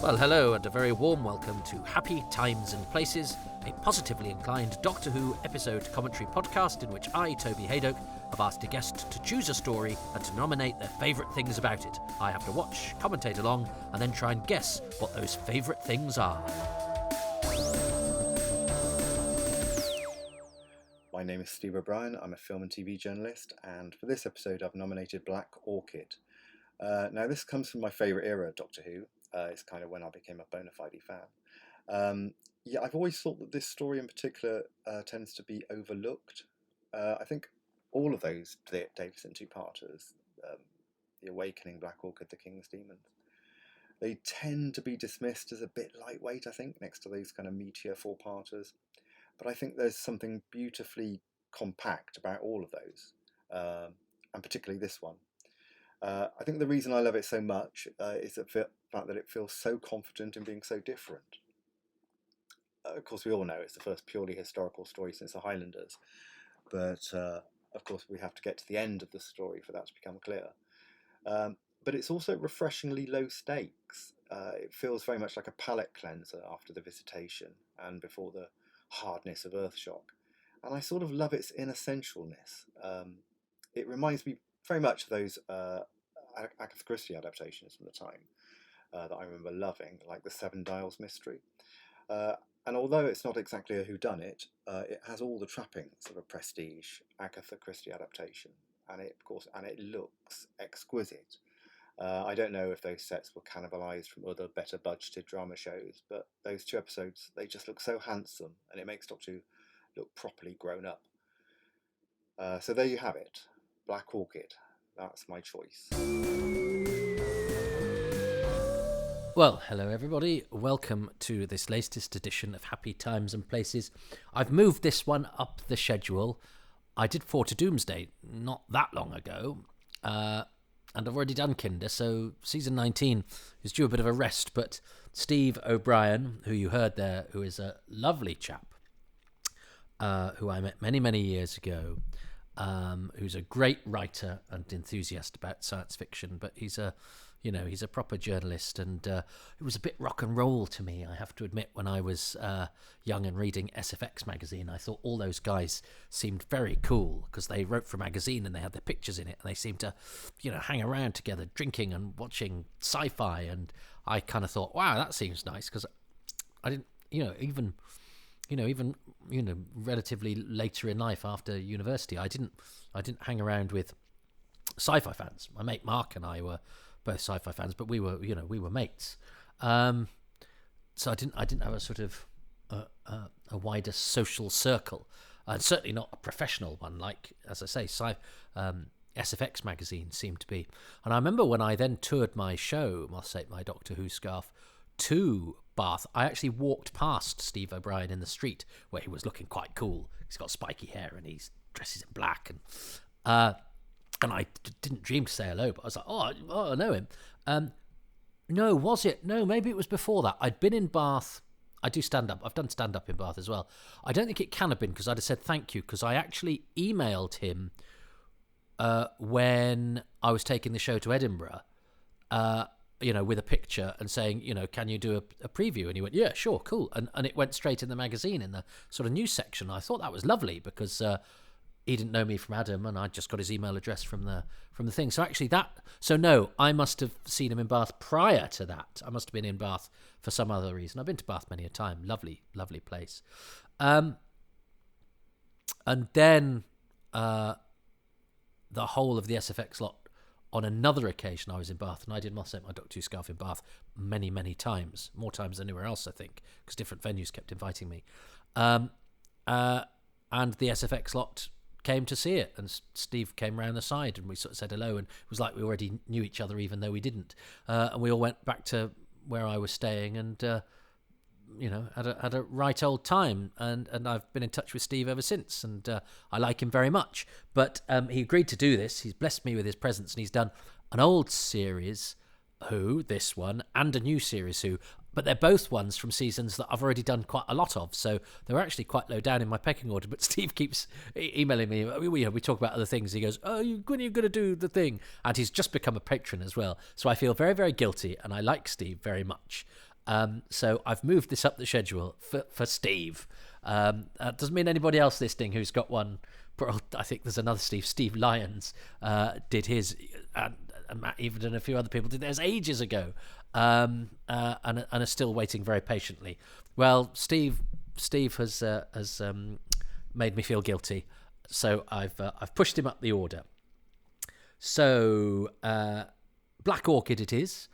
Well, hello, and a very warm welcome to Happy Times and Places, a positively inclined Doctor Who episode commentary podcast in which I, Toby Haydock, have asked a guest to choose a story and to nominate their favourite things about it. I have to watch, commentate along, and then try and guess what those favourite things are. My name is Steve O'Brien, I'm a film and TV journalist, and for this episode I've nominated Black Orchid. Now this comes from my favourite era of Doctor Who. It's kind of when I became a bona fide fan. I've always thought that this story in particular tends to be overlooked. I think all of those Davison two-parters, The Awakening, Black Orchid, The King's Demons, they tend to be dismissed as a bit lightweight, I think, next to these kind of meteor four-parters. But I think there's something beautifully compact about all of those, and particularly this one. I think the reason I love it so much is the fact that it feels so confident in being so different. Of course, we all know it's the first purely historical story since the Highlanders, but of course we have to get to the end of the story for that to become clear. But it's also refreshingly low stakes. It feels very much like a palate cleanser after the visitation and before the hardness of Earthshock. And I sort of love its inessentialness. It reminds me very much of those Agatha Christie adaptations from the time that I remember loving, like the Seven Dials mystery. And although it's not exactly a whodunit, it has all the trappings of a prestige Agatha Christie adaptation, and it looks exquisite. I don't know if those sets were cannibalised from other better budgeted drama shows, but those two episodes, they just look so handsome, and it makes Doctor Who look properly grown up. So there you have it, Black Orchid. That's my choice. Well, hello everybody. Welcome to this latest edition of Happy Times and Places. I've moved this one up the schedule. I did 4 to Doomsday not that long ago, and I've already done Kinder, so season 19 is due a bit of a rest. But Steve O'Brien, who you heard there, who is a lovely chap, who I met many, many years ago, who's a great writer and enthusiast about science fiction, but he's a proper journalist, and it was a bit rock and roll to me, I have to admit. When I was young and reading SFX magazine, I thought all those guys seemed very cool because they wrote for a magazine and they had their pictures in it, and they seemed to, hang around together drinking and watching sci-fi, and I kind of thought, wow, that seems nice, because I didn't, even relatively later in life after university, I didn't hang around with sci-fi fans. My mate Mark and I were both sci-fi fans, but we were mates. So I didn't have a sort of a wider social circle, and certainly not a professional one, like, as I say, SFX magazine seemed to be. And I remember when I then toured my show, my Doctor Who scarf, to Bath, I actually walked past Steve O'Brien in the street where he was looking quite cool. He's got spiky hair and he dresses in black, and I didn't dream to say hello, but I was like, oh, I know him. No, was it? No, maybe it was before that. I'd been in Bath. I do stand-up. I've done stand-up in Bath as well. I don't think it can have been, because I'd have said thank you, because I actually emailed him when I was taking the show to Edinburgh, with a picture and saying, can you do a preview? And he went, yeah, sure, cool. And it went straight in the magazine in the sort of news section. I thought that was lovely, because he didn't know me from Adam, and I just got his email address from the thing. So actually no, I must have seen him in Bath prior to that. I must have been in Bath for some other reason. I've been to Bath many a time. Lovely, lovely place. And then the whole of the SFX lot, on another occasion I was in Bath, and I did my Doctor Who scarf in Bath many, many times, more times than anywhere else, I think, because different venues kept inviting me. And the SFX lot came to see it, and Steve came round the side, and we sort of said hello, and it was like we already knew each other, even though we didn't. And we all went back to where I was staying, and had a right old time, and I've been in touch with Steve ever since, and I like him very much. But he agreed to do this. He's blessed me with his presence, and he's done an old series, Who, this one, and a new series, Who, but they're both ones from seasons that I've already done quite a lot of, so they're actually quite low down in my pecking order. But Steve keeps emailing me. We talk about other things. He goes, when are you going to do the thing? And he's just become a patron as well, so I feel very, very guilty, and I like Steve very much. So I've moved this up the schedule for Steve. Doesn't mean anybody else listening who's got one. I think there's another Steve Lyons did his, and Matt Even and a few other people did theirs ages ago, and are still waiting very patiently. Well, Steve has made me feel guilty, so I've pushed him up the order. So Black Orchid it is.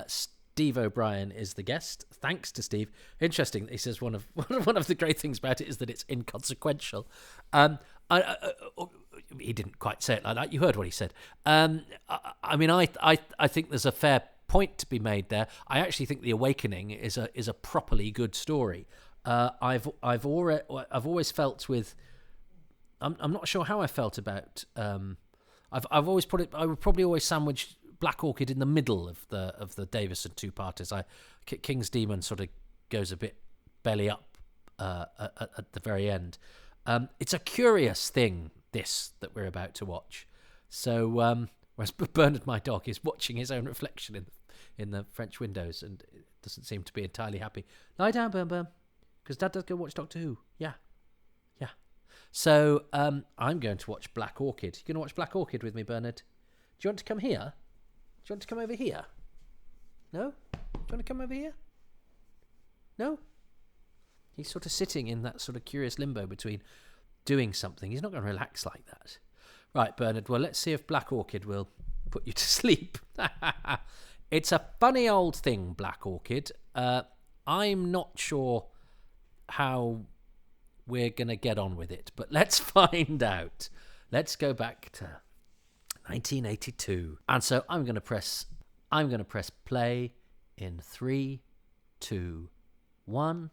Steve O'Brien is the guest. Thanks to Steve. Interesting. He says one of the great things about it is that it's inconsequential. He didn't quite say it like that. You heard what he said. I mean, I think there's a fair point to be made there. I actually think The Awakening is a properly good story. I've always felt with. I'm not sure how I felt about. I've always put it. I would probably always sandwich Black Orchid in the middle of the Davison two-parters. King's Demon sort of goes a bit belly up at the very end. It's a curious thing, this, that we're about to watch. So, whereas Bernard, my dog, is watching his own reflection in the French windows and doesn't seem to be entirely happy. Lie down, Bern, because Dad does go watch Doctor Who. Yeah. So, I'm going to watch Black Orchid. You going to watch Black Orchid with me, Bernard? Do you want to come here? Do you want to come over here? No? Do you want to come over here? No? He's sort of sitting in that sort of curious limbo between doing something. He's not going to relax like that. Right, Bernard, well, let's see if Black Orchid will put you to sleep. It's a funny old thing, Black Orchid. I'm not sure how we're going to get on with it, but let's find out. Let's go back to 1982. And so I'm going to press play in 3, 2, 1.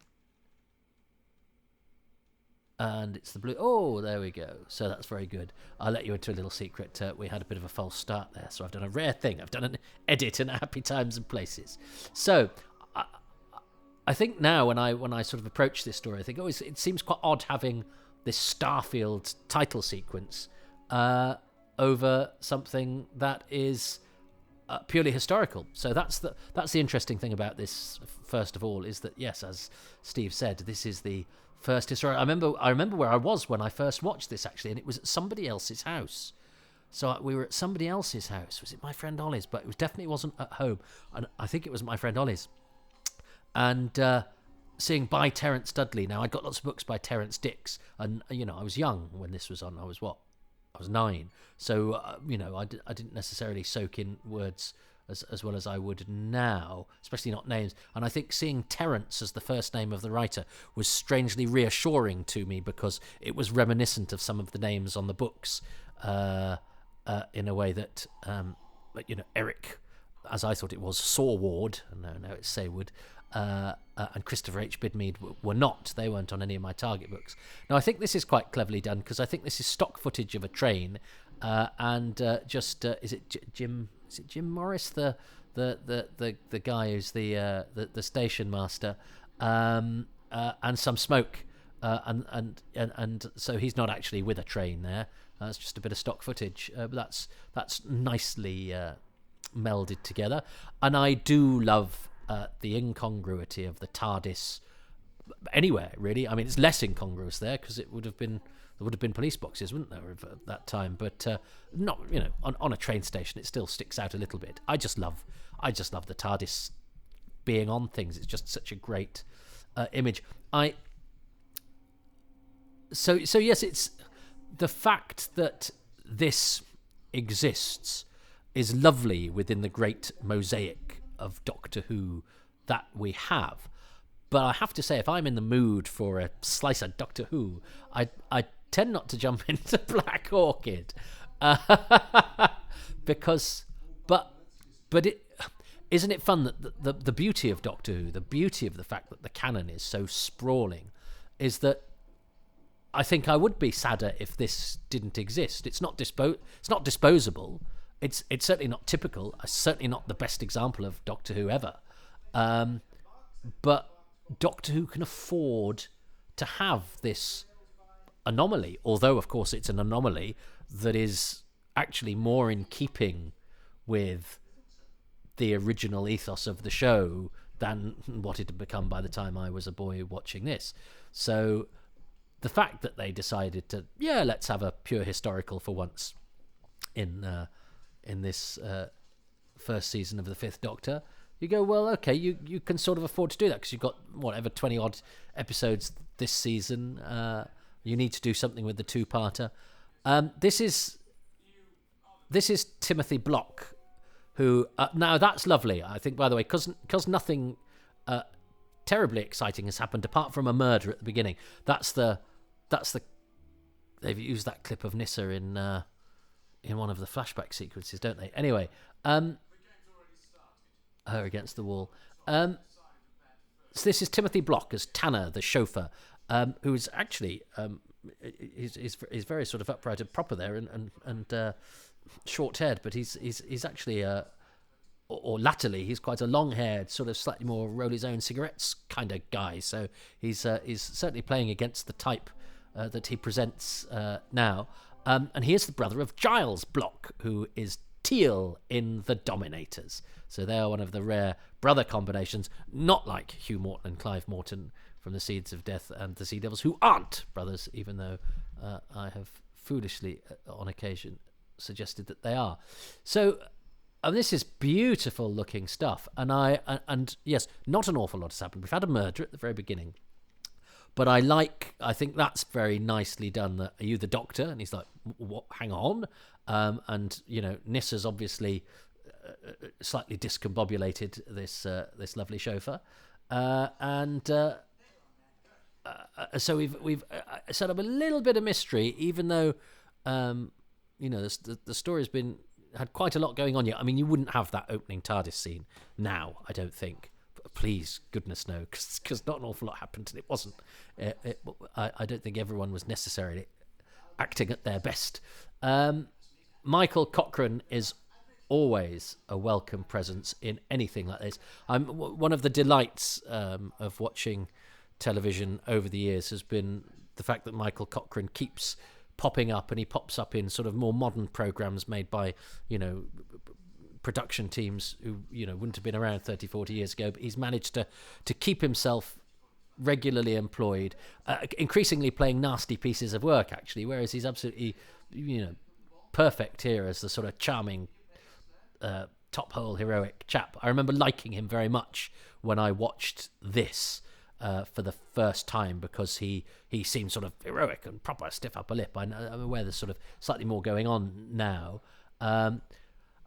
And it's the blue. Oh, there we go. So that's very good. I'll let you into a little secret. We had a bit of a false start there, so I've done a rare thing. I've done an edit in Happy Times and Places. So I think now when I sort of approach this story, I think it seems quite odd having this Starfield title sequence over something that is purely historical. So that's the interesting thing about this. First of all, is that yes, as Steve said, this is the first historical. I remember where I was when I first watched this actually, and it was at somebody else's house. So we were at somebody else's house. Was it my friend Ollie's? But it definitely wasn't at home, and I think it was my friend Ollie's. And seeing by Terence Dudley. Now, I'd got lots of books by Terence Dicks, and I was young when this was on. I was 9. So I didn't necessarily soak in words as well as I would now, especially not names. And I think seeing Terence as the first name of the writer was strangely reassuring to me, because it was reminiscent of some of the names on the books in a way that Eric, as I thought it was, Saward, no, it's Saywood, and Christopher H. Bidmead were not. They weren't on any of my Target books. Now, I think this is quite cleverly done, because I think this is stock footage of a train, and is it Jim Morris, the guy who's the station master, and some smoke, and so he's not actually with a train there. It's just a bit of stock footage, but that's nicely melded together, and I do love the incongruity of the TARDIS anywhere, really. I mean, it's less incongruous there, because there would have been police boxes, wouldn't there, at that time? But not, on a train station, it still sticks out a little bit. I just love the TARDIS being on things. It's just such a great image. So yes, it's the fact that this exists is lovely within the great mosaic of Doctor Who that we have. But I have to say, if I'm in the mood for a slice of Doctor Who, I tend not to jump into Black Orchid, because, but isn't it fun that the beauty of Doctor Who, the beauty of the fact that the canon is so sprawling, is that I think I would be sadder if this didn't exist. It's not disposable. It's certainly not typical. It's certainly not the best example of Doctor Who ever. But Doctor Who can afford to have this anomaly, although, of course, it's an anomaly that is actually more in keeping with the original ethos of the show than what it had become by the time I was a boy watching this. So the fact that they decided to, let's have a pure historical for once in this first season of the Fifth Doctor, you go, well, okay, you can sort of afford to do that because you've got whatever 20 odd episodes this season. You need to do something with the two-parter. This is Timothy Block, who now that's lovely. I think, by the way, because nothing terribly exciting has happened apart from a murder at the beginning. That's the they've used that clip of Nyssa in one of the flashback sequences, don't they? Anyway, her against the wall. So this is Timothy Block as Tanner, the chauffeur, who is actually is very sort of upright and proper there, and short-haired, but he's actually or latterly he's quite a long-haired, sort of slightly more roll his own cigarettes kind of guy. So he's certainly playing against the type that he presents now. And he is the brother of Giles Block, who is Teal in The Dominators. So they are one of the rare brother combinations, not like Hugh Morton and Clive Morton from The Seeds of Death and The Sea Devils, who aren't brothers, even though I have foolishly, on occasion, suggested that they are. So this is beautiful looking stuff. And yes, not an awful lot has happened. We've had a murder at the very beginning. But I think that's very nicely done. That, are you the Doctor? And he's like, what? Hang on. And, Nissa's obviously slightly discombobulated this lovely chauffeur. So we've set up a little bit of mystery, even though, the story's had quite a lot going on yet. I mean, you wouldn't have that opening TARDIS scene now, I don't think. Please, goodness no, because not an awful lot happened, and it wasn't. I don't think everyone was necessarily acting at their best. Michael Cochrane is always a welcome presence in anything like this. One of the delights of watching television over the years has been the fact that Michael Cochrane keeps popping up, and he pops up in sort of more modern programs made by, production teams who wouldn't have been around 30, 40 years ago, but he's managed to keep himself regularly employed, increasingly playing nasty pieces of work, actually, whereas he's absolutely perfect here as the sort of charming top hole heroic chap. I remember liking him very much when I watched this for the first time, because he seemed sort of heroic and proper, stiff upper lip. I'm aware there's sort of slightly more going on now.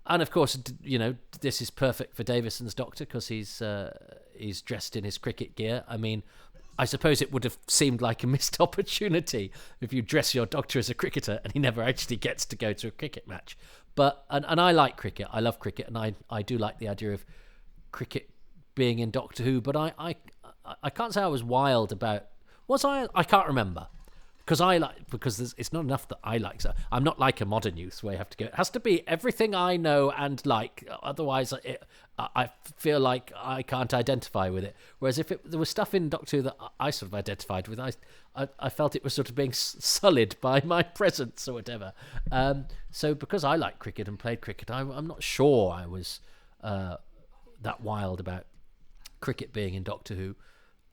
And of course, this is perfect for Davison's Doctor because he's dressed in his cricket gear. I mean, I suppose it would have seemed like a missed opportunity if you dress your Doctor as a cricketer and he never actually gets to go to a cricket match. But and I like cricket. I love cricket, and I do like the idea of cricket being in Doctor Who. But I can't say I was wild about. Was I? I can't remember. Because it's not enough that I like. So I'm not like a modern youth where you have to go. It has to be everything I know and like. Otherwise, I feel like I can't identify with it. Whereas if there was stuff in Doctor Who that I sort of identified with, I felt it was sort of being sullied by my presence or whatever. So because I like cricket and played cricket, I'm not sure I was that wild about cricket being in Doctor Who.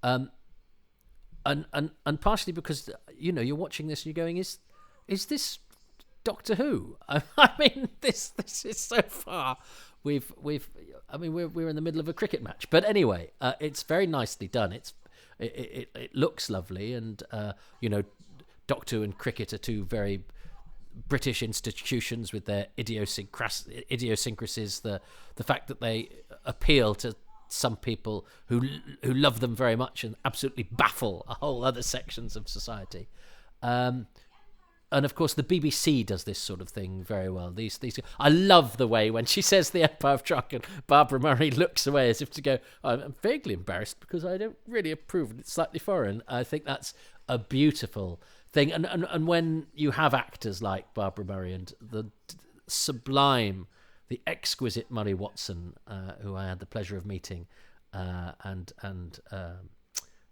And partially because you're watching this and you're going, is this Doctor Who? I mean, this is so far. We're in the middle of a cricket match, but anyway, it's very nicely done. It looks lovely, and Doctor Who and cricket are two very British institutions with their idiosyncrasies. The fact that they appeal to some people who love them very much and absolutely baffle whole other sections of society. And of course the BBC does this sort of thing very well. These I love the way when she says the Empire of Truck and Barbara Murray looks away as if to go, I'm vaguely embarrassed because I don't really approve and it's slightly foreign. I think that's a beautiful thing. And when you have actors like Barbara Murray and the sublime, the exquisite Murray Watson, who I had the pleasure of meeting and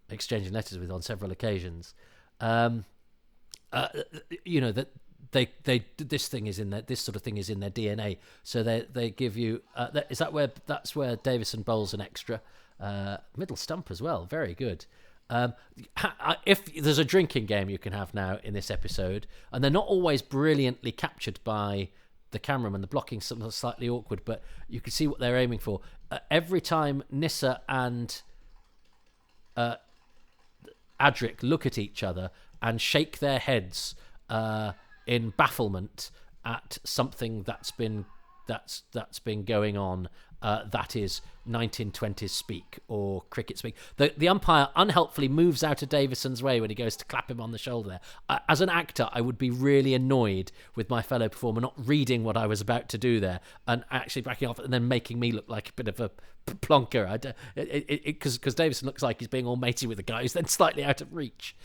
exchanging letters with on several occasions, that they this thing is in their this sort of thing is in their DNA. So they give you that's where Davison bowls an extra middle stump as well. Very good. If there's a drinking game you can have now in this episode, and they're not always brilliantly captured by the cameraman, the blocking's something slightly awkward, but you can see what they're aiming for. Every time Nyssa and Adric look at each other and shake their heads in bafflement at something that's been going on, that is 1920s speak or cricket speak. The umpire unhelpfully moves out of Davison's way when he goes to clap him on the shoulder there. As an actor, I would be really annoyed with my fellow performer not reading what I was about to do there and actually backing off and then making me look like a bit of a plonker. Because Davison looks like he's being all matey with the guy who's then slightly out of reach.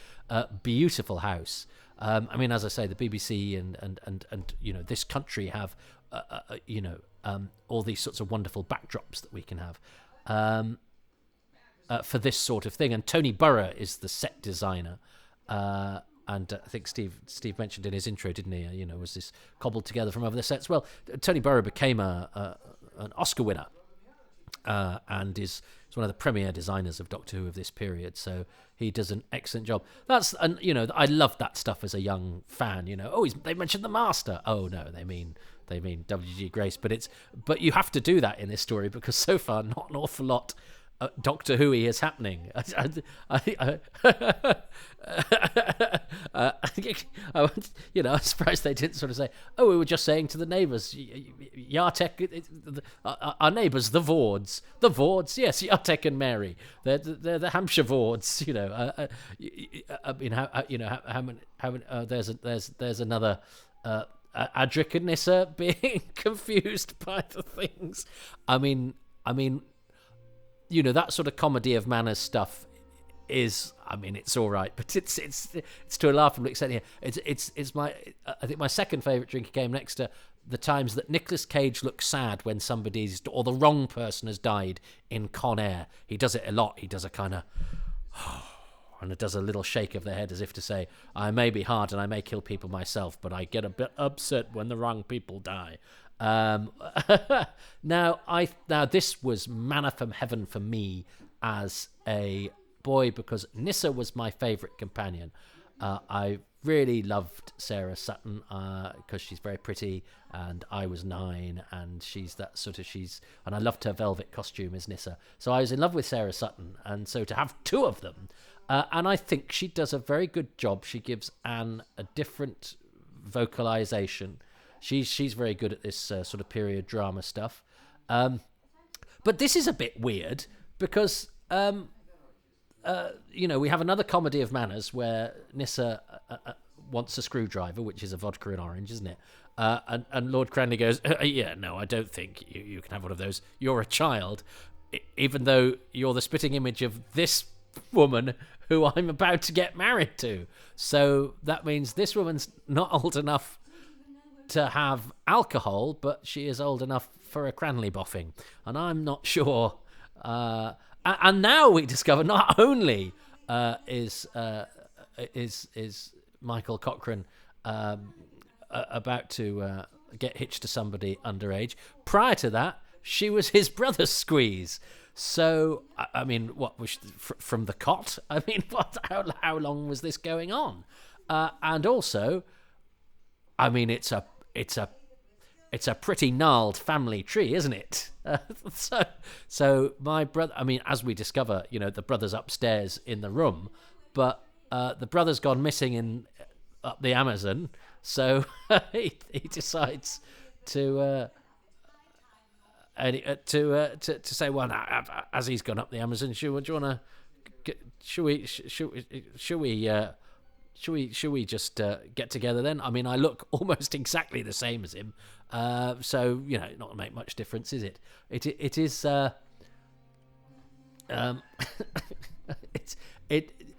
Beautiful house. I mean, as I say, the BBC and this country have all these sorts of wonderful backdrops that we can have for this sort of thing. And Tony Burrow is the set designer. And I think Steve mentioned in his intro, didn't he? Was this cobbled together from other the sets? Well, Tony Burrow became an Oscar winner and is one of the premier designers of Doctor Who of this period. So he does an excellent job. I loved that stuff as a young fan. They mentioned the Master. Oh no, they mean W.G. Grace. But you have to do that in this story because so far not an awful lot Doctor Who is happening. I was surprised they didn't sort of say, we were just saying to the neighbours, Yartek, our neighbours, the Vards, yes, Yartek and Mary, they're the Hampshire Vards. How many? There's another. Adric and Nyssa being confused by the things. I mean, that sort of comedy of manners stuff is, it's all right, but it's to a laughable extent here. It's my, I think my second favourite drinking game next to the times that Nicolas Cage looks sad when somebody's or the wrong person has died in Con Air. He does it a lot. He does a kind of and it does a little shake of the head as if to say, I may be hard and I may kill people myself, but I get a bit upset when the wrong people die. Now this was manna from heaven for me as a boy because Nyssa was my favourite companion. I really loved Sarah Sutton because she's very pretty, and I was 9, and and I loved her velvet costume as Nyssa. So I was in love with Sarah Sutton, and so to have two of them, and I think she does a very good job. She gives Anne a different vocalization. She's very good at this sort of period drama stuff. But this is a bit weird because, we have another comedy of manners where Nyssa wants a screwdriver, which is a vodka and orange, isn't it? And Lord Cranley goes, yeah, no, I don't think you can have one of those. You're a child, even though you're the spitting image of this woman who I'm about to get married to. So that means this woman's not old enough to have alcohol, but she is old enough for a Cranley boffing, and I'm not sure. And now we discover not only is Michael Cochrane about to get hitched to somebody underage. Prior to that, she was his brother's squeeze. So, I mean, what was from the cot? I mean, how long was this going on? And also, I mean, it's a pretty gnarled family tree, isn't it? So my brother, I mean, as we discover, the brother's upstairs in the room, but the brother's gone missing up the Amazon. So he decides to say, well, now, as he's gone up the Amazon, should we just get together then? I mean, I look almost exactly the same as him, so not make much difference, is it? It is. So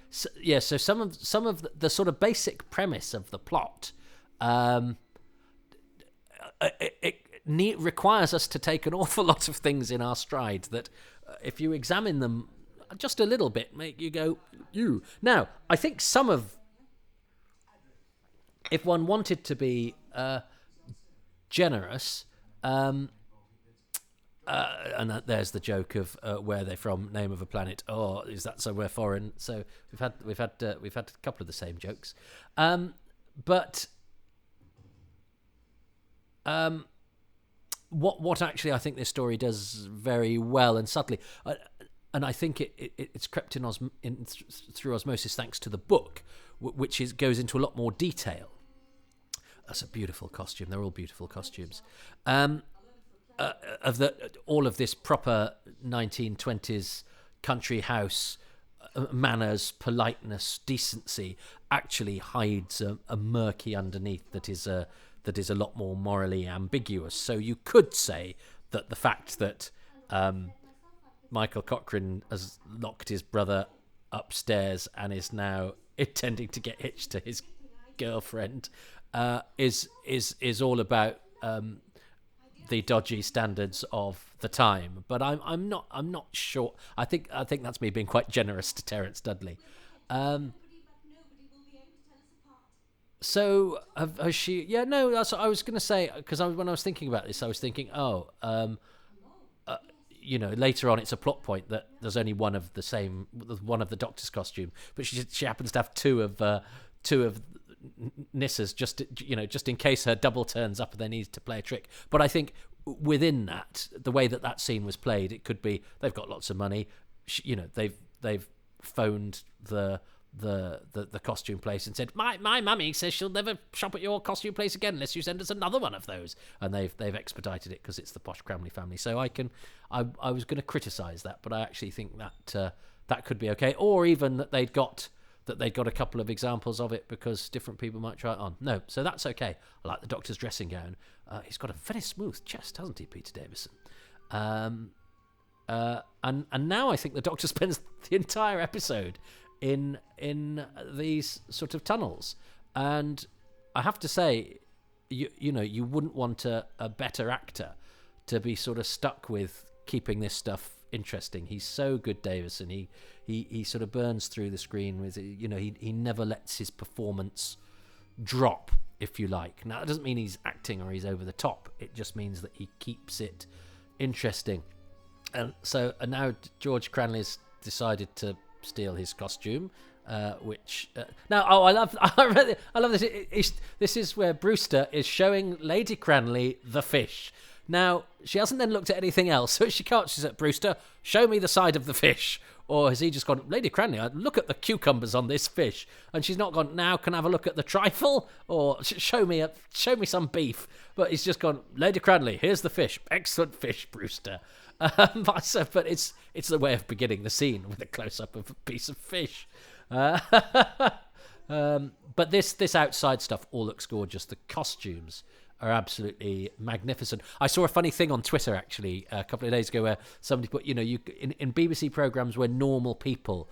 some of the sort of basic premise of the plot, it requires us to take an awful lot of things in our stride that, if you examine them just a little bit, make you go, "You." Now, I think some of if one wanted to be generous, and there's the joke of where they're from, name of a planet. Oh, is that somewhere foreign? So we've had a couple of the same jokes, but what actually I think this story does very well and subtly, and I think it's crept in, through osmosis thanks to the book, which goes into a lot more detail. That's a beautiful costume. They're all beautiful costumes. Of all of this proper 1920s country house manners, politeness, decency actually hides a murky underneath that is a lot more morally ambiguous. So you could say that the fact that Michael Cochrane has locked his brother upstairs and is now intending to get hitched to his girlfriend is all about the dodgy standards of the time. But I'm not sure. I think that's me being quite generous to Terence Dudley. So has she? Yeah, no. That's what I was going to say, because when I was thinking about this, I was thinking, later on it's a plot point that there's only one of the Doctor's costume, but she happens to have two of Nyssa's, just in case her double turns up and they need to play a trick. But I think within that, the way that scene was played, it could be they've got lots of money. They've phoned the costume place and said, my mummy says she'll never shop at your costume place again unless you send us another one of those, and they've expedited it because it's the posh Cramley family. So I was going to criticise that, but I actually think that could be okay, or even that they'd got a couple of examples of it because different people might try it on. No, so that's okay. I like the Doctor's dressing gown. He's got a very smooth chest, hasn't he, Peter Davison? And now I think the Doctor spends the entire episode in these sort of tunnels, and I have to say, you wouldn't want a better actor to be sort of stuck with keeping this stuff interesting. He's so good, Davison. He sort of burns through the screen with, he never lets his performance drop, if you like. Now, that doesn't mean he's acting or he's over the top. It just means that he keeps it interesting. And now George Cranley's decided to steal his costume, I love this. This is where Brewster is showing Lady Cranley the fish. Now, she hasn't then looked at anything else, so she can't. She's at Brewster, show me the side of the fish. Or has he just gone, Lady Cranley, look at the cucumbers on this fish? And she's not gone, now can I have a look at the trifle? Or show me some beef. But he's just gone, Lady Cranley, here's the fish. Excellent fish, Brewster. But it's the way of beginning the scene with a close-up of a piece of fish. But this outside stuff all looks gorgeous. The costumes are absolutely magnificent. I saw a funny thing on Twitter actually a couple of days ago where somebody put, in BBC programs where normal people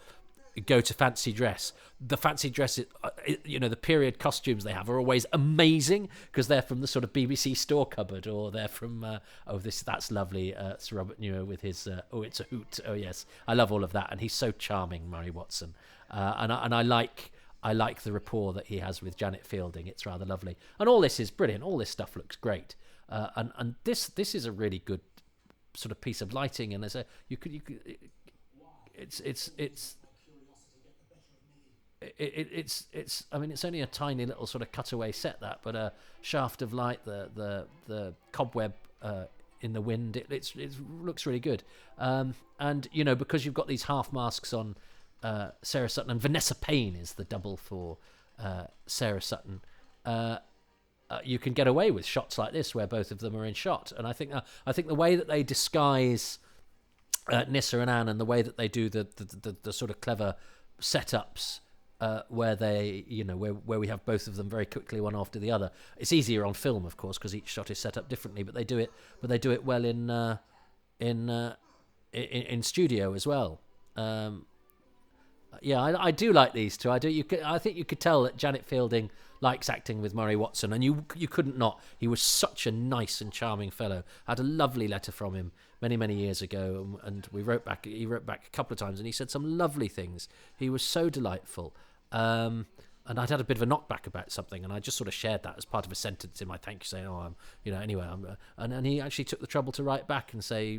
go to fancy dress, the fancy dress, the period costumes they have are always amazing because they're from the sort of BBC store cupboard, or they're from that's lovely, Sir Robert Newer with his it's a hoot. Oh yes, I love all of that, and he's so charming, Murray Watson, and I like the rapport that he has with Janet Fielding. It's rather lovely, and all this is brilliant. All this stuff looks great, and this is a really good sort of piece of lighting. And I mean, it's only a tiny little sort of cutaway set, but a shaft of light, the cobweb in the wind. It looks really good, and because you've got these half masks on. Sarah Sutton, and Vanessa Payne is the double for Sarah Sutton. You can get away with shots like this where both of them are in shot, and I think the way that they disguise Nyssa and Anne, and the way that they do the sort of clever setups where they where we have both of them very quickly one after the other. It's easier on film, of course, because each shot is set up differently, but they do it well in studio as well. Yeah, I do like these two. I do. I think you could tell that Janet Fielding likes acting with Murray Watson, and you couldn't not. He was such a nice and charming fellow. I had a lovely letter from him many years ago, and we wrote back. He wrote back a couple of times, and he said some lovely things. He was so delightful. and I'd had a bit of a knockback about something, and I just sort of shared that as part of a sentence in my thank you, saying, "Oh, I'm, anyway, and he actually took the trouble to write back and say,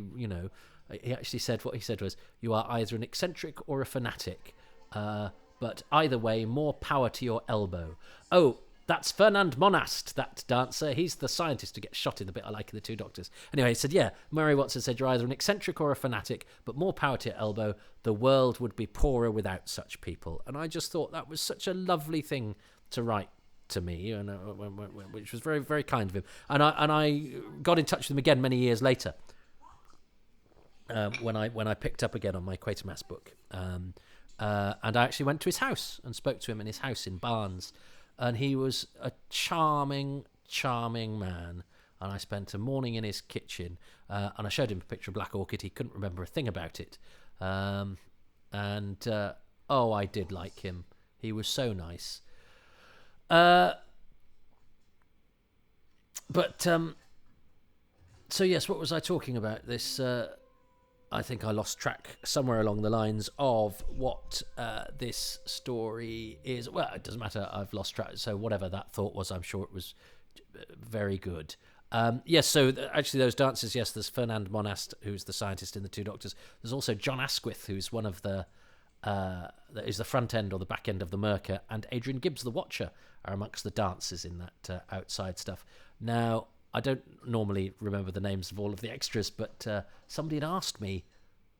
he actually said what he said was, "You are either an eccentric or a fanatic, but either way, more power to your elbow." Oh, that's Fernand Monast, that dancer. He's the scientist who gets shot in the bit I like in The Two Doctors. Anyway, he said, yeah, Murray Watson said, "You're either an eccentric or a fanatic, but more power to your elbow. The world would be poorer without such people." And I just thought that was such a lovely thing to write to me, and which was very, very kind of him. And I got in touch with him again many years later, when I picked up again on my Quatermass book. And I actually went to his house and spoke to him in his house in Barnes. And he was a charming, charming man. And I spent a morning in his kitchen, and I showed him a picture of Black Orchid. He couldn't remember a thing about it. I did like him. He was so nice. So yes, what was I talking about? This, I think I lost track somewhere along the lines of what this story is. Well, it doesn't matter. I've lost track. So whatever that thought was, I'm sure it was very good. Yes, so actually those dancers, yes, there's Fernand Monast, who's the scientist in The Two Doctors. There's also John Asquith, who's one of the is the front end or the back end of the Merker, and Adrian Gibbs, the Watcher, are amongst the dancers in that outside stuff. Now, I don't normally remember the names of all of the extras, but somebody had asked me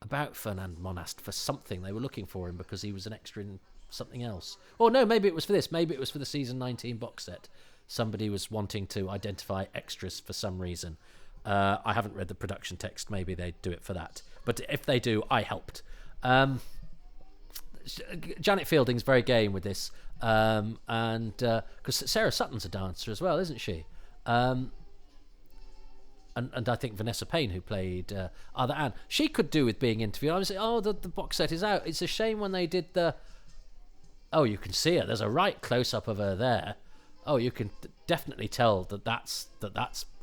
about Fernand Monast for something. They were looking for him because he was an extra in something else. Or no, maybe it was for this. Maybe it was for the season 19 box set. Somebody was wanting to identify extras for some reason. I haven't read the production text. Maybe they do it for that. But if they do, I helped. Janet Fielding's very game with this. And because Sarah Sutton's a dancer as well, isn't she? And I think Vanessa Payne, who played Other Anne, she could do with being interviewed. I was like, the box set is out. It's a shame when they did the... Oh, you can see her. There's a right close-up of her there. Oh, you can definitely tell that's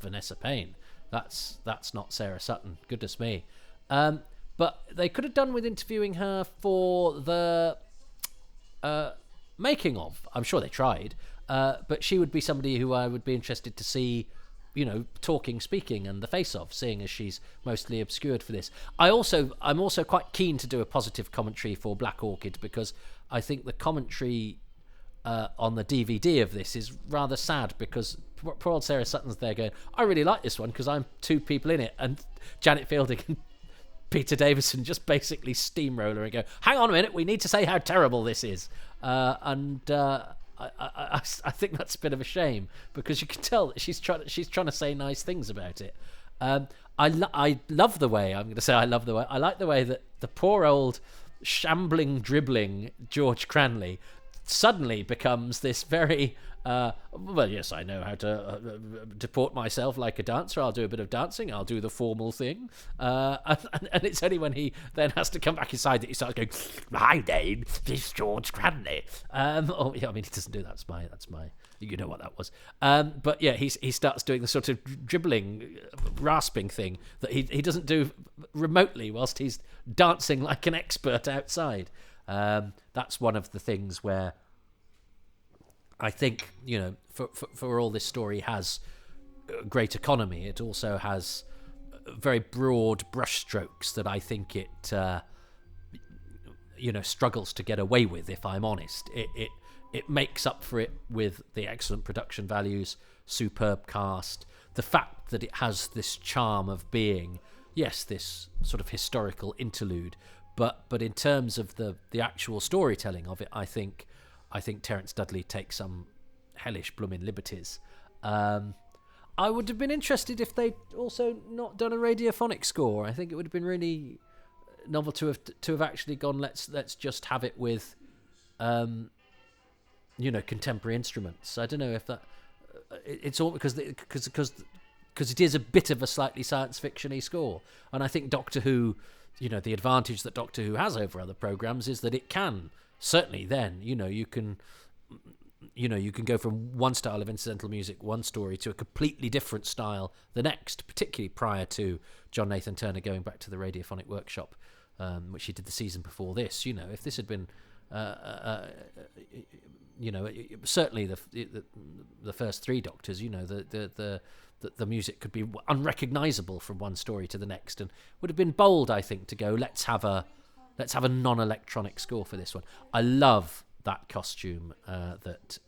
Vanessa Payne. That's not Sarah Sutton. Goodness me. But they could have done with interviewing her for the making of. I'm sure they tried. But she would be somebody who I would be interested to see, talking, speaking, and the face of, seeing as she's mostly obscured for this. I'm also quite keen to do a positive commentary for Black Orchid, because I think the commentary on the DVD of this is rather sad, because poor old Sarah Sutton's there going, I really like this one because I'm two people in it, and Janet Fielding and Peter Davison just basically steamroller and go, hang on a minute, we need to say how terrible this is. I think that's a bit of a shame, because you can tell that she's trying to say nice things about it. I love the way, I like the way that the poor old shambling, dribbling George Cranley suddenly becomes this very well, yes, I know how to deport myself like a dancer. I'll do a bit of dancing. I'll do the formal thing. And it's only when he then has to come back inside that he starts going, my name is George Cranley. Oh, yeah, I mean, he doesn't do that. That's my, you know what that was. But yeah, he starts doing the sort of dribbling, rasping thing that he doesn't do remotely whilst he's dancing like an expert outside. That's one of the things where I think, for all this story has great economy, it also has very broad brushstrokes that I think it, struggles to get away with, if I'm honest. It makes up for it with the excellent production values, superb cast, the fact that it has this charm of being, yes, this sort of historical interlude, but in terms of the actual storytelling of it, I think Terence Dudley takes some hellish blooming liberties. I would have been interested if they'd also not done a radiophonic score. I think it would have been really novel to have actually gone, let's just have it with contemporary instruments. I don't know if that it's all because it is a bit of a slightly science fiction-y score, and I think Doctor Who, the advantage that Doctor Who has over other programs is that it can. Certainly then, you can go from one style of incidental music, one story, to a completely different style the next, particularly prior to John Nathan Turner going back to the Radiophonic Workshop, which he did the season before this. If this had been certainly the first three Doctors, the music could be unrecognisable from one story to the next, and would have been bold, I think, to go let's have a non-electronic score for this one. I love that costume that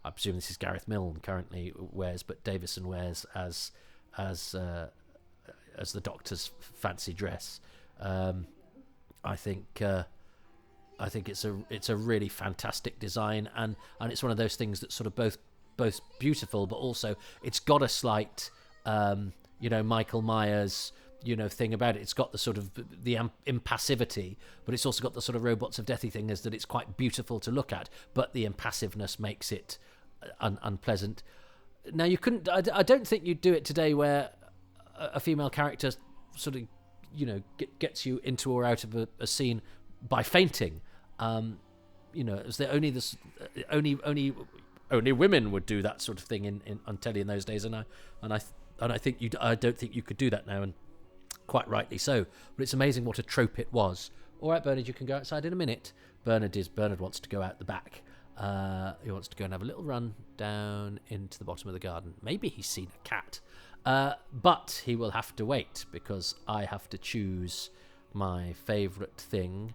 I presume this is Gareth Milne currently wears, but Davison wears as the Doctor's fancy dress. I think it's a really fantastic design, and it's one of those things that's sort of both beautiful, but also it's got a slight Michael Myers thing about it. It's got the sort of the impassivity, but it's also got the sort of Robots of Deathy thing, is that it's quite beautiful to look at, but the impassiveness makes it unpleasant. Now you couldn't. I don't think you'd do it today, where a female character sort of gets you into or out of a scene by fainting. As the only women would do that sort of thing on telly in those days, and I think I don't think you could do that now, and quite rightly so. But it's amazing what a trope it was. All right, Bernard, you can go outside in a minute. Bernard wants to go out the back. He wants to go and have a little run down into the bottom of the garden. Maybe he's seen a cat. But he will have to wait, because I have to choose my favourite thing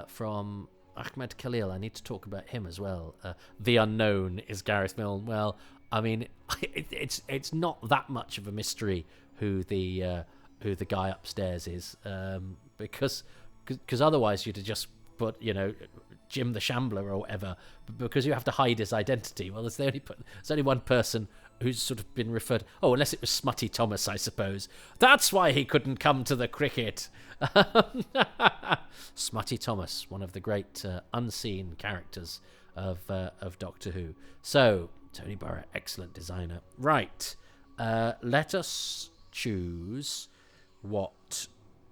from Ahmed Khalil. I need to talk about him as well. The unknown is Gareth Milne. Well, I mean, it's not that much of a mystery who the guy upstairs is, because otherwise you'd have just put Jim the Shambler or whatever, because you have to hide his identity. Well, there's only one person who's sort of been referred. Oh, unless it was Smutty Thomas, I suppose. That's why he couldn't come to the cricket. Smutty Thomas, one of the great unseen characters of Doctor Who. So, Tony Burrett, excellent designer. Right, let us choose what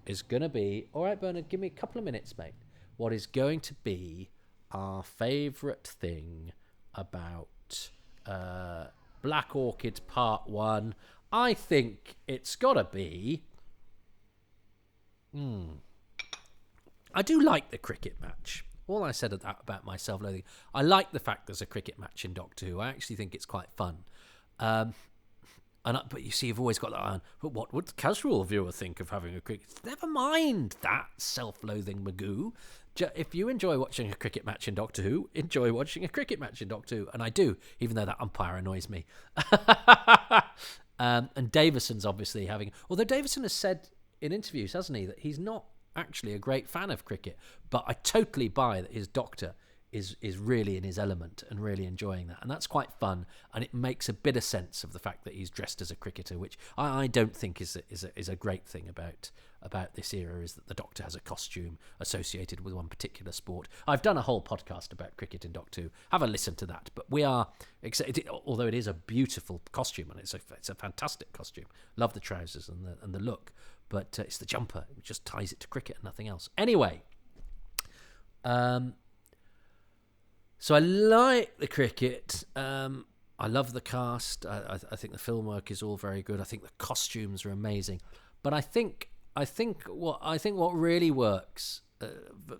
is going to be... All right, Bernard, give me a couple of minutes, mate. What is going to be our favourite thing about Black Orchid Part 1? I think it's got to be... I do like the cricket match. All I said about my self-loathing. I like the fact there's a cricket match in Doctor Who. I actually think it's quite fun. But you see, you've always got that on. But what would the casual viewer think of having a cricket? Never mind that self-loathing Magoo. If you enjoy watching a cricket match in Doctor Who, enjoy watching a cricket match in Doctor Who. And I do, even though that umpire annoys me. And Davison's obviously having... Although Davison has said in interviews, hasn't he, that he's not actually a great fan of cricket. But I totally buy that his Doctor is really in his element and really enjoying that, and that's quite fun, and it makes a bit of sense of the fact that he's dressed as a cricketer, which I don't think is a great thing about this era, is that the Doctor has a costume associated with one particular sport. I've done a whole podcast about cricket in Doctor Who. Have a listen to that. But we are excited, although it is a beautiful costume, and it's a fantastic costume. Love the trousers and the look, but it's the jumper. It just ties it to cricket and nothing else. Anyway, so I like the cricket. I love the cast. I think the film work is all very good. I think the costumes are amazing. But I think what really works,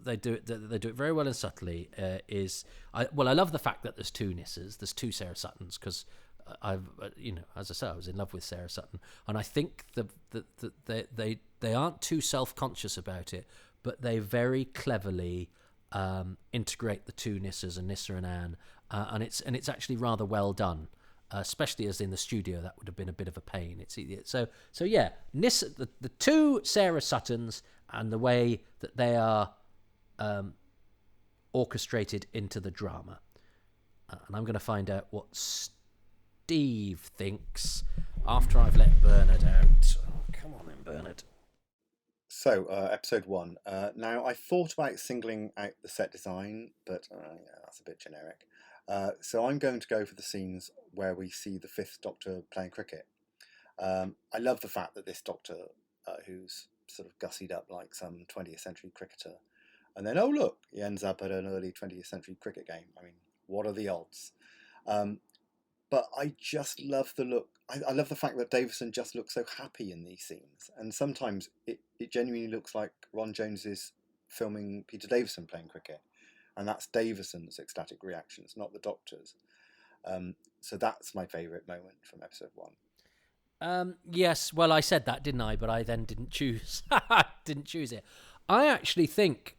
they do it very well and subtly. I love the fact that there's two Nyssas, there's two Sarah Suttons, because as I say, I was in love with Sarah Sutton, and I think they aren't too self-conscious about it, but they very cleverly integrate the two Nyssas, and Nyssa and Anne, and it's actually rather well done, especially as in the studio that would have been a bit of a pain. So yeah, Nyssa, the two Sarah Suttons, and the way that they are orchestrated into the drama, and I'm going to find out what Steve thinks after I've let Bernard out. Oh, come on then, Bernard. So, episode 1. Now, I thought about singling out the set design, but that's a bit generic. So I'm going to go for the scenes where we see the Fifth Doctor playing cricket. I love the fact that this Doctor, who's sort of gussied up like some 20th century cricketer, and then, oh look, he ends up at an early 20th century cricket game. I mean, what are the odds? But I just love the look. I love the fact that Davison just looks so happy in these scenes. And sometimes it genuinely looks like Ron Jones is filming Peter Davison playing cricket. and that's Davison's ecstatic reactions, not the Doctor's. So that's my favourite moment from episode 1. Yes, well, I said that, didn't I? But I then didn't choose. Didn't choose it. I actually think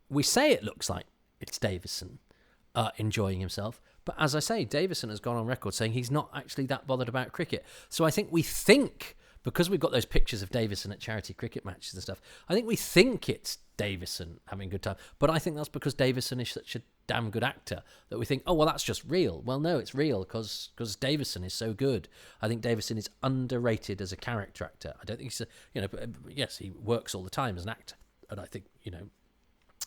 we say it looks like it's Davison enjoying himself, but as I say, Davison has gone on record saying he's not actually that bothered about cricket. So I think because we've got those pictures of Davison at charity cricket matches and stuff, I think we think it's Davison having a good time. But I think that's because Davison is such a damn good actor that we think, oh, well, that's just real. Well, no, it's real because Davison is so good. I think Davison is underrated as a character actor. I don't think he's, yes, he works all the time as an actor. And I think,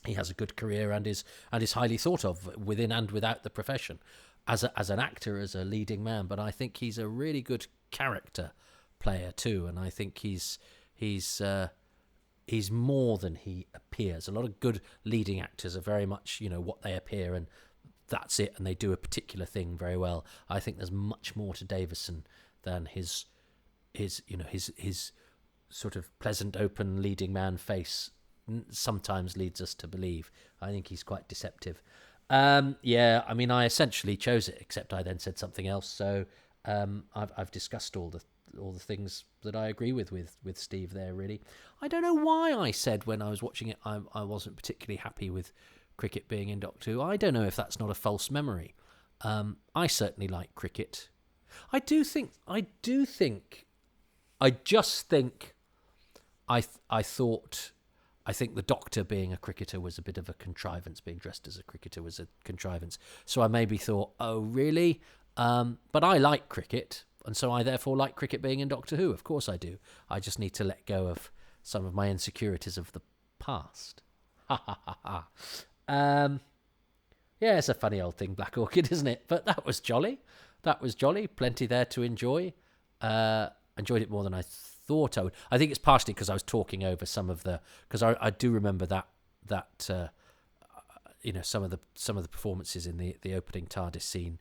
he has a good career and is highly thought of within and without the profession as an actor, as a leading man. But I think he's a really good character player too, and I think he's more than he appears. A lot of good leading actors are very much what they appear, and that's it, and they do a particular thing very well. I think there's much more to Davison than his sort of pleasant, open leading man face sometimes leads us to believe. I think he's quite deceptive. I essentially chose it, except I then said something else. So I've discussed all the things that I agree with Steve there, really. I don't know why I said when I was watching it I wasn't particularly happy with cricket being in Doctor Who. I don't know if that's not a false memory. I certainly like cricket. I think the Doctor being a cricketer was a bit of a contrivance. Being dressed as a cricketer was a contrivance. So I maybe thought, oh, really? But I like cricket, and so I therefore like cricket being in Doctor Who. Of course I do. I just need to let go of some of my insecurities of the past. Ha ha ha ha. Yeah, it's a funny old thing, Black Orchid, isn't it? But that was jolly. Plenty there to enjoy. Enjoyed it more than I thought I would. I think it's partially because I was talking over some of because I do remember that some of the performances in the opening TARDIS scene.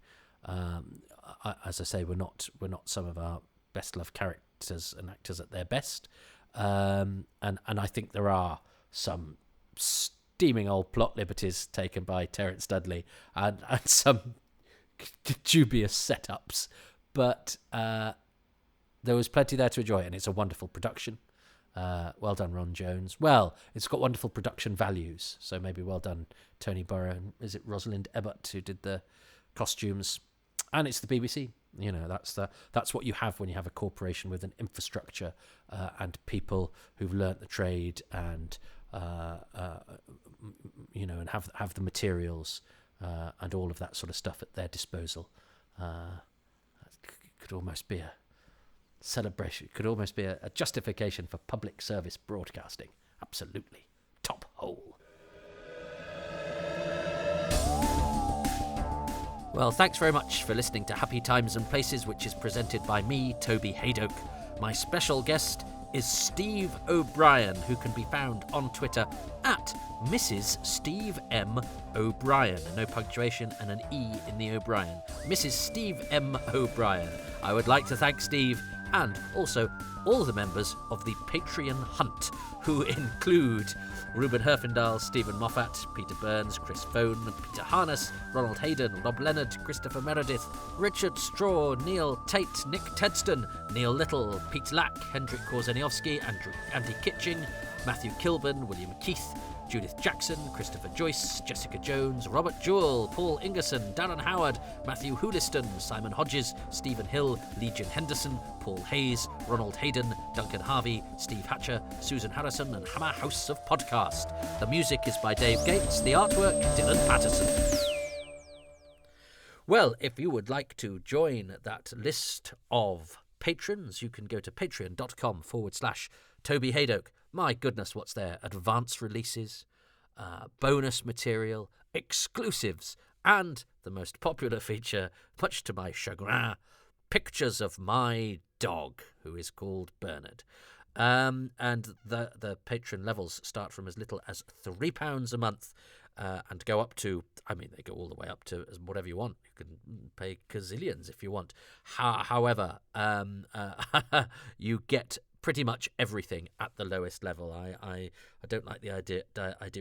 As I say, we're not some of our best loved characters and actors at their best, and I think there are some steaming old plot liberties taken by Terence Dudley and some dubious setups, but there was plenty there to enjoy, and it's a wonderful production. Well done, Ron Jones. Well, it's got wonderful production values, so maybe well done, Tony Burrow, and is it Rosalind Ebbott who did the costumes? And it's the BBC. That's what you have when you have a corporation with an infrastructure and people who've learnt the trade and and have the materials and all of that sort of stuff at their disposal. It could almost be a celebration. It could almost be a justification for public service broadcasting. Absolutely. Top hole. Well, thanks very much for listening to Happy Times and Places, which is presented by me, Toby Haydock. My special guest is Steve O'Brien, who can be found on Twitter at Mrs. Steve M. O'Brien. No punctuation and an E in the O'Brien. Mrs. Steve M. O'Brien. I would like to thank Steve and also all the members of the Patreon Hunt, who include Ruben Herfindahl, Stephen Moffat, Peter Burns, Chris Phone, Peter Harness, Ronald Hayden, Rob Leonard, Christopher Meredith, Richard Straw, Neil Tate, Nick Tedston, Neil Little, Pete Lack, Hendrik Korzeniowski, Andy Kitching, Matthew Kilburn, William Keith, Judith Jackson, Christopher Joyce, Jessica Jones, Robert Jewell, Paul Ingerson, Darren Howard, Matthew Hooliston, Simon Hodges, Stephen Hill, Legion Henderson, Paul Hayes, Ronald Hayden, Duncan Harvey, Steve Hatcher, Susan Harrison, and Hammer House of Podcast. The music is by Dave Gates, the artwork, Dylan Patterson. Well, if you would like to join that list of patrons, you can go to patreon.com/Toby Haydock. My goodness, what's there? Advance releases, bonus material, exclusives, and the most popular feature, much to my chagrin, pictures of my dog, who is called Bernard. And the patron levels start from as little as £3 a month and go up to, they go all the way up to whatever you want. You can pay gazillions if you want. However, you get pretty much everything at the lowest level. I don't like the idea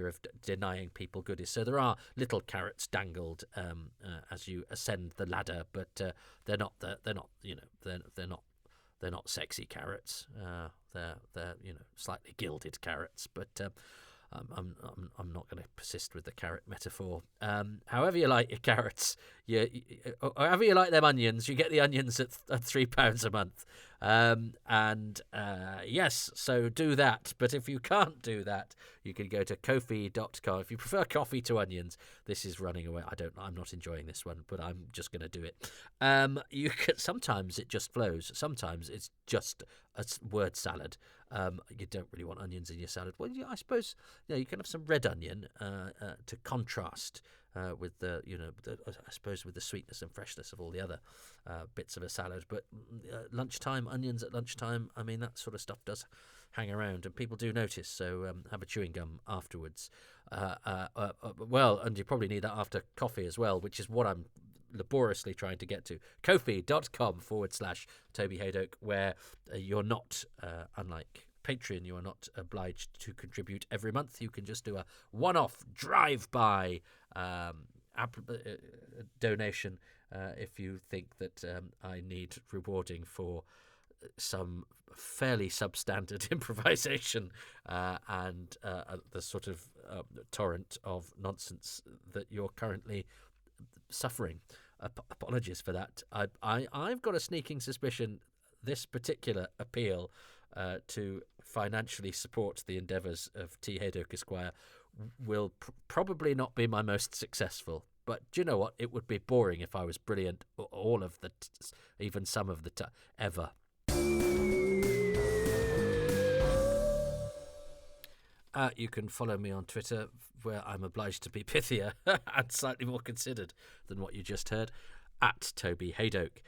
of denying people goodies. So there are little carrots dangled as you ascend the ladder, but they're not sexy carrots. They're slightly gilded carrots, but I'm not going to persist with the carrot metaphor. However you like your carrots, however you like them onions, you get the onions at £3 a month. Yes, so do that. But if you can't do that, you can go to Ko-fi.com. If you prefer coffee to onions, this is running away. I'm not enjoying this one, but I'm just going to do it. Sometimes it just flows. Sometimes it's just a word salad. You don't really want onions in your salad. Well, I suppose you can have some red onion to contrast with the I suppose with the sweetness and freshness of all the other bits of a salad. But onions at lunchtime, I mean, that sort of stuff does hang around, and people do notice. So have a chewing gum afterwards. And you probably need that after coffee as well, which is what I'm laboriously trying to get to. Ko-fi.com/Toby Haydock, where you're not, unlike Patreon, you are not obliged to contribute every month. You can just do a one-off drive-by donation if you think that I need rewarding for some fairly substandard improvisation and the sort of torrent of nonsense that you're currently suffering. Apologies for that. I've got a sneaking suspicion this particular appeal to financially support the endeavours of T. Haydock Esquire will probably not be my most successful. But do you know what? It would be boring if I was brilliant all of the even some of the ever. You can follow me on Twitter, where I'm obliged to be pithier and slightly more considered than what you just heard, at Toby Haydock.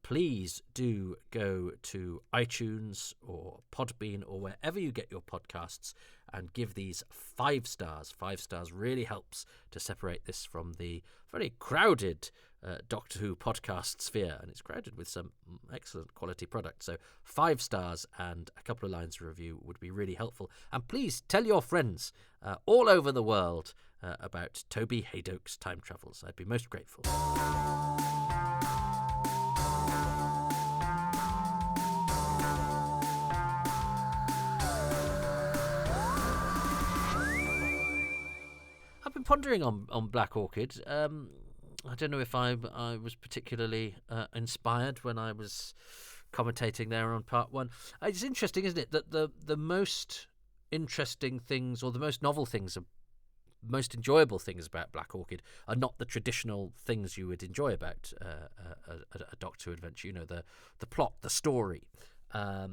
Please do go to iTunes or Podbean or wherever you get your podcasts and give these 5 stars. 5 stars really helps to separate this from the very crowded Doctor Who podcast sphere, and it's crowded with some excellent quality products. So 5 stars and a couple of lines of review would be really helpful. And please tell your friends all over the world about Toby Haydock's time travels. I'd be most grateful. I've been pondering on Black Orchid. I don't know if I was particularly inspired when I was commentating there on part 1. It's interesting, isn't it, that the most interesting things or the most novel things, most enjoyable things about Black Orchid are not the traditional things you would enjoy about a Doctor Who adventure. You know, the plot, the story. I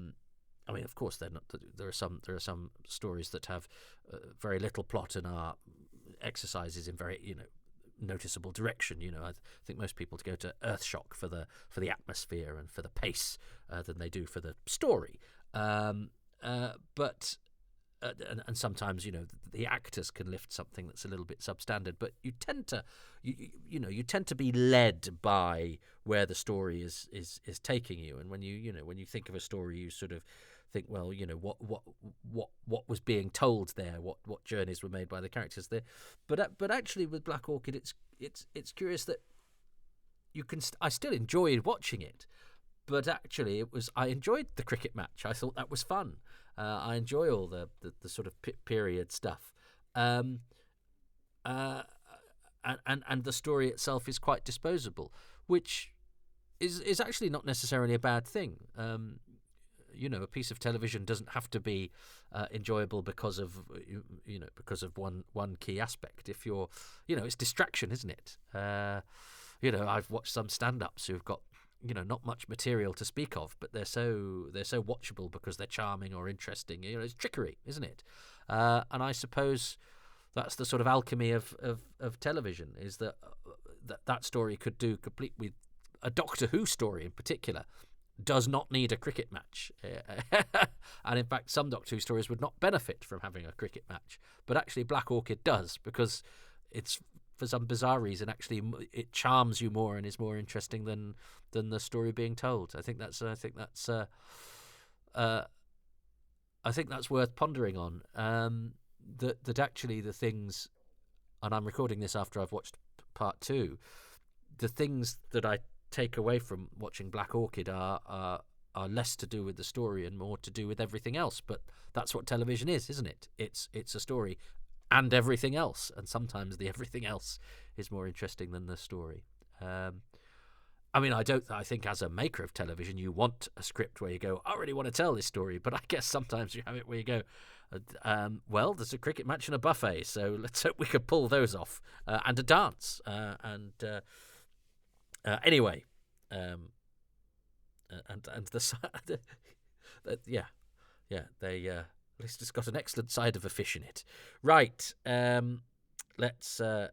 mean, of course, they're not. There are some stories that have very little plot and are exercises in very noticeable direction. I think most people go to Earthshock for the atmosphere and for the pace than they do for the story. But sometimes the actors can lift something that's a little bit substandard. But you tend to be led by where the story is taking you. And when you think of a story, you sort of think, well, what was being told there, what journeys were made by the characters there. But actually, with Black Orchid, it's curious that I still enjoyed watching it, but actually I enjoyed the cricket match. I thought that was fun. I enjoy all the sort of period stuff, and the story itself is quite disposable, which is actually not necessarily a bad thing. A piece of television doesn't have to be enjoyable because of one key aspect. If you're, it's distraction, isn't it? I've watched some stand-ups who've got not much material to speak of, but they're so watchable because they're charming or interesting. It's trickery, isn't it? And I suppose that's the sort of alchemy of television, is that story could do complete with a Doctor Who story in particular. Does not need a cricket match. And in fact, some Doctor Who stories would not benefit from having a cricket match. But actually, Black Orchid does, because it's, for some bizarre reason, actually it charms you more and is more interesting than the story being told. I think that's I think that's worth pondering on. That actually the things, and I'm recording this after I've watched part 2. The things that I take away from watching Black Orchid are less to do with the story and more to do with everything else. But that's what television is, isn't it? It's a story and everything else, and sometimes the everything else is more interesting than the story. I mean, I think as a maker of television, you want a script where you go, I really want to tell this story, but I guess sometimes you have it where you go, well, there's a cricket match and a buffet, so let's hope we could pull those off, and a dance, anyway, and the yeah, they at least it's got an excellent side of a fish in it, right? Let's. I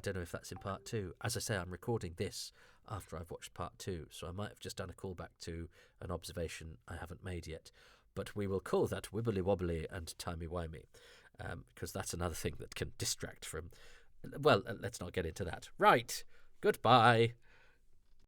don't know if that's in part 2. As I say, I'm recording this after I've watched part 2, so I might have just done a callback to an observation I haven't made yet. But we will call that wibbly wobbly and timey-wimey, because that's another thing that can distract from. Well, let's not get into that. Right, goodbye.